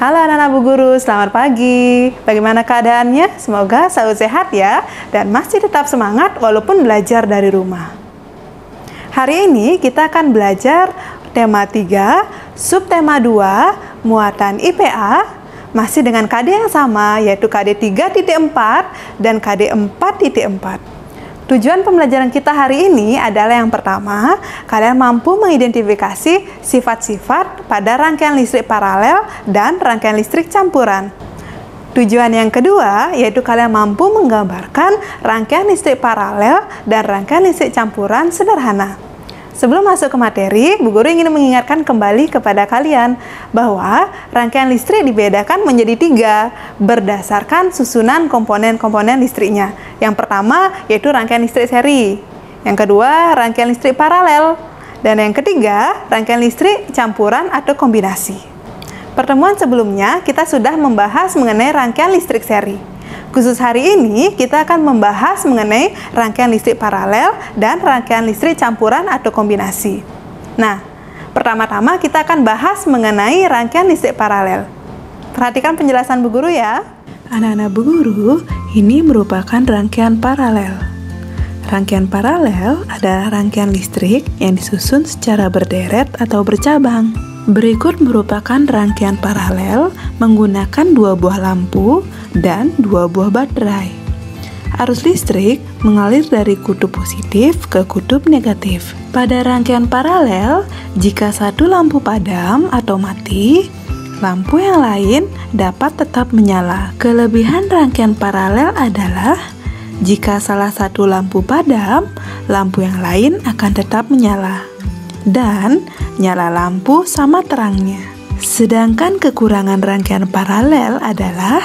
Halo anak-anak Bu Guru, selamat pagi. Bagaimana keadaannya? Semoga selalu sehat ya, dan masih tetap semangat walaupun belajar dari rumah. Hari ini kita akan belajar tema 3, subtema 2, muatan IPA, masih dengan KD yang sama, yaitu KD 3.4 dan KD 4.4. Tujuan pembelajaran kita hari ini adalah yang pertama, kalian mampu mengidentifikasi sifat-sifat pada rangkaian listrik paralel dan rangkaian listrik campuran. Tujuan yang kedua, yaitu kalian mampu menggambarkan rangkaian listrik paralel dan rangkaian listrik campuran sederhana. Sebelum masuk ke materi, Bu Guru ingin mengingatkan kembali kepada kalian bahwa rangkaian listrik dibedakan menjadi 3 berdasarkan susunan komponen-komponen listriknya. Yang pertama yaitu rangkaian listrik seri, yang kedua rangkaian listrik paralel, dan yang ketiga rangkaian listrik campuran atau kombinasi. Pertemuan sebelumnya kita sudah membahas mengenai rangkaian listrik seri. Khusus hari ini, kita akan membahas mengenai rangkaian listrik paralel dan rangkaian listrik campuran atau kombinasi. Nah, pertama-tama kita akan bahas mengenai rangkaian listrik paralel. Perhatikan penjelasan Bu Guru ya. Anak-anak Bu Guru, ini merupakan rangkaian paralel. Rangkaian paralel adalah rangkaian listrik yang disusun secara berderet atau bercabang. Berikut merupakan rangkaian paralel menggunakan 2 buah lampu dan 2 buah baterai. Arus listrik mengalir dari kutub positif ke kutub negatif. Pada rangkaian paralel, jika satu lampu padam atau mati, lampu yang lain dapat tetap menyala. Kelebihan rangkaian paralel adalah jika salah satu lampu padam, lampu yang lain akan tetap menyala. Dan nyala lampu sama terangnya. Sedangkan kekurangan rangkaian paralel adalah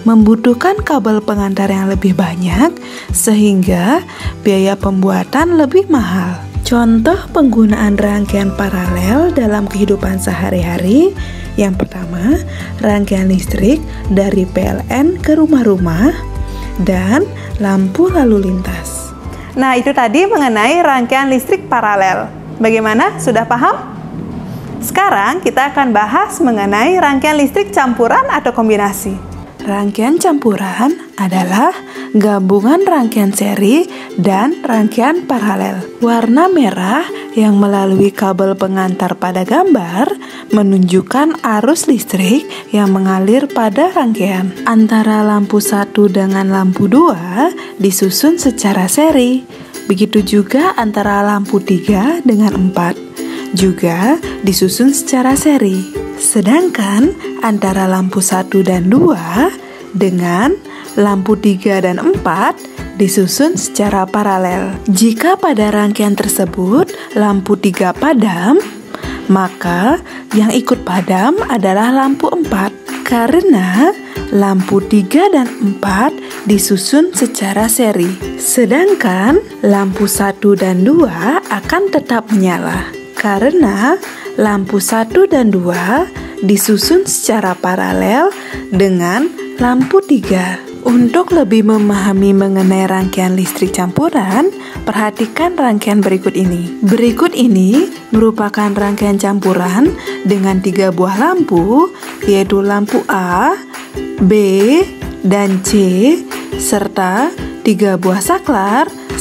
membutuhkan kabel pengantar yang lebih banyak sehingga biaya pembuatan lebih mahal. Contoh penggunaan rangkaian paralel dalam kehidupan sehari-hari, yang pertama, rangkaian listrik dari PLN ke rumah-rumah dan lampu lalu lintas. Nah, itu tadi mengenai rangkaian listrik paralel. Bagaimana? Sudah paham? Sekarang kita akan bahas mengenai rangkaian listrik campuran atau kombinasi. Rangkaian campuran adalah gabungan rangkaian seri dan rangkaian paralel. Warna merah yang melalui kabel pengantar pada gambar menunjukkan arus listrik yang mengalir pada rangkaian. Antara lampu 1 dengan lampu 2 disusun secara seri. Begitu juga antara lampu 3 dengan 4 juga disusun secara seri. Sedangkan antara lampu 1 dan 2 dengan lampu 3 dan 4 disusun secara paralel. Jika pada rangkaian tersebut lampu 3 padam, maka yang ikut padam adalah lampu 4 karena lampu 3 dan 4 disusun secara seri. Sedangkan lampu 1 dan 2 akan tetap menyala karena lampu 1 dan 2 disusun secara paralel dengan lampu 3. Untuk lebih memahami mengenai rangkaian listrik campuran, perhatikan rangkaian berikut ini. Berikut ini merupakan rangkaian campuran dengan 3 buah lampu, yaitu lampu A, B, dan C, serta 3 buah saklar 1,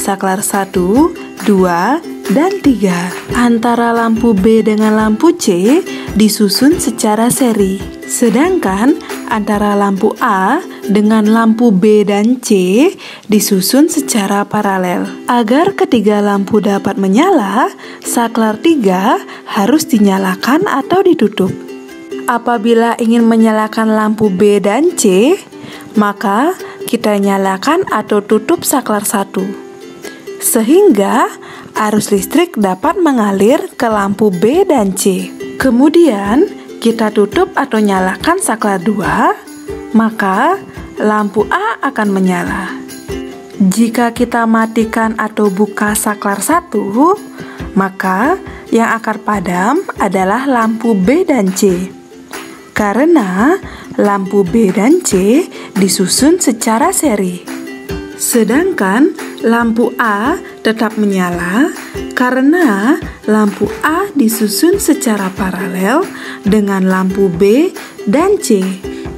2, dan 3. Antara lampu B dengan lampu C disusun secara seri. Sedangkan antara lampu A dengan lampu B dan C disusun secara paralel. Agar ketiga lampu dapat menyala, saklar 3 harus dinyalakan atau ditutup. Apabila ingin menyalakan lampu B dan C, maka kita nyalakan atau tutup saklar 1, sehingga arus listrik dapat mengalir ke lampu B dan C. Kemudian kita tutup atau nyalakan saklar 2, maka lampu A akan menyala. Jika kita matikan atau buka saklar 1, maka yang akan padam adalah lampu B dan C. Karena lampu B dan C disusun secara seri. Sedangkan lampu A tetap menyala karena lampu A disusun secara paralel dengan lampu B dan C.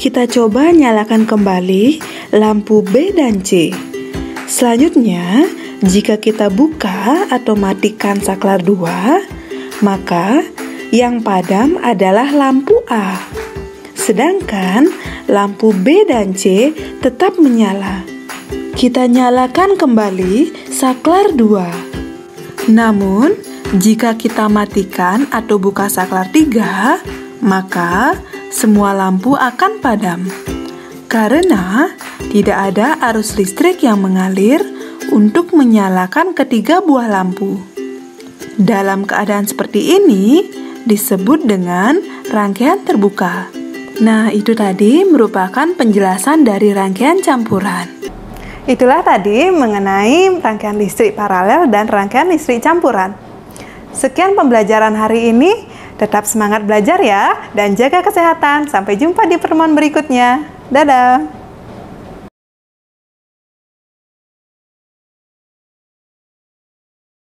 Kita coba nyalakan kembali lampu B dan C. Selanjutnya, jika kita buka atau matikan saklar 2, maka yang padam adalah lampu A. Sedangkan lampu B dan C tetap menyala. Kita nyalakan kembali saklar 2. Namun, jika kita matikan atau buka saklar 3, maka semua lampu akan padam. Karena tidak ada arus listrik yang mengalir untuk menyalakan ketiga buah lampu. Dalam keadaan seperti ini disebut dengan rangkaian terbuka. Nah, itu tadi merupakan penjelasan dari rangkaian campuran. Itulah tadi mengenai rangkaian listrik paralel dan rangkaian listrik campuran. Sekian pembelajaran hari ini. Tetap semangat belajar ya, dan jaga kesehatan. Sampai jumpa di pertemuan berikutnya. Dadah!